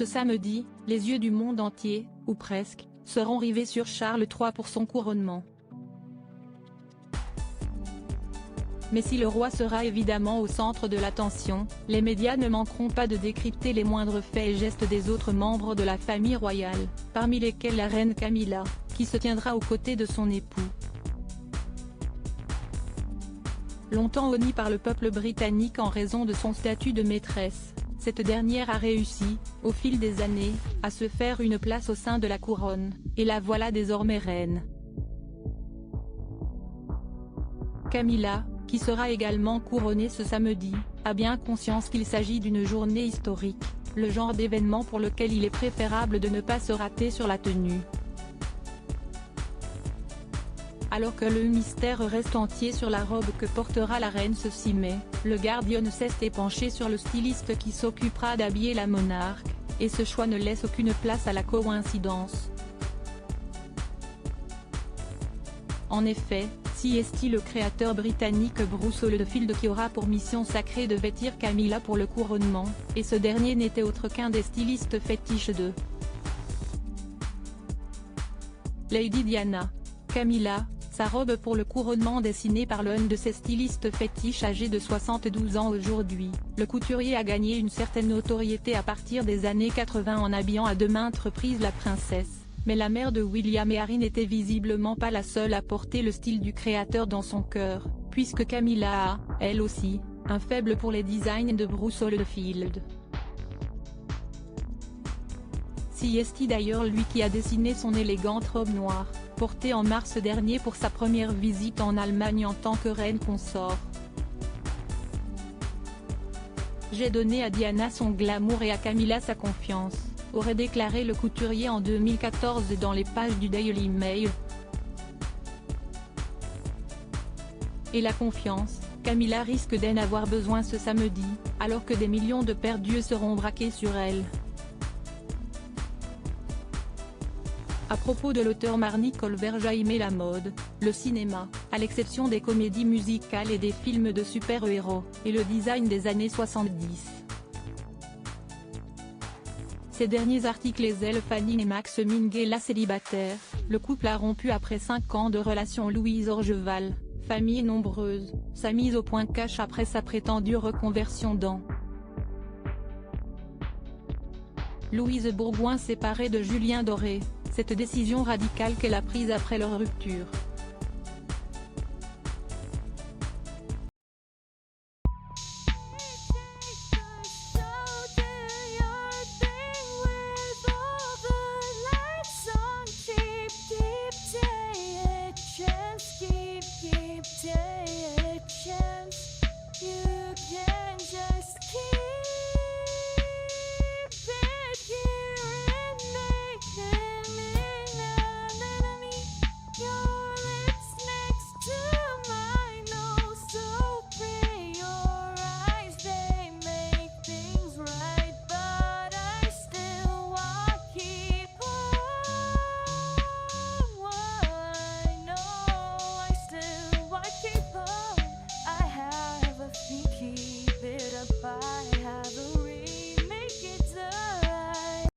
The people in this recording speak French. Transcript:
Ce samedi, les yeux du monde entier, ou presque, seront rivés sur Charles III pour son couronnement. Mais si le roi sera évidemment au centre de l'attention, les médias ne manqueront pas de décrypter les moindres faits et gestes des autres membres de la famille royale, parmi lesquels la reine Camilla, qui se tiendra aux côtés de son époux. Longtemps honnie par le peuple britannique en raison de son statut de maîtresse, cette dernière a réussi, au fil des années, à se faire une place au sein de la couronne, et la voilà désormais reine. Camilla, qui sera également couronnée ce samedi, a bien conscience qu'il s'agit d'une journée historique, le genre d'événement pour lequel il est préférable de ne pas se rater sur la tenue. Alors que le mystère reste entier sur la robe que portera la reine ce 6 mai, le Guardian s'est penché sur le styliste qui s'occupera d'habiller la monarque, et ce choix ne laisse aucune place à la coïncidence. En effet, c'est le créateur britannique Bruce Oldfield qui aura pour mission sacrée de vêtir Camilla pour le couronnement, et ce dernier n'était autre qu'un des stylistes fétiches de Lady Diana. Camilla, sa robe pour le couronnement dessinée par l'un de ses stylistes fétiches âgé de 72 ans aujourd'hui, le couturier a gagné une certaine notoriété à partir des années 80 en habillant à de maintes reprises la princesse. Mais la mère de William et Harry n'était visiblement pas la seule à porter le style du créateur dans son cœur, puisque Camilla a, elle aussi, un faible pour les designs de Bruce Oldfield. C'est d'ailleurs lui qui a dessiné son élégante robe noire, portée en mars dernier pour sa première visite en Allemagne en tant que reine consort. J'ai donné à Diana son glamour et à Camilla sa confiance, aurait déclaré le couturier en 2014 dans les pages du Daily Mail. Et la confiance, Camilla risque d'en avoir besoin ce samedi, alors que des millions de paires d'yeux seront braqués sur elle. À propos de l'auteur Marnie Colberg a aimé la mode, le cinéma, à l'exception des comédies musicales et des films de super-héros, et le design des années 70. Ces derniers articles Elle Fanning et Max Minghella célibataires, le couple a rompu après 5 ans de relation. Louise Orgeval, famille nombreuse, sa mise au point cache après sa prétendue reconversion dans Louise Bourgoin séparée de Julien Doré, cette décision radicale qu'elle a prise après leur rupture.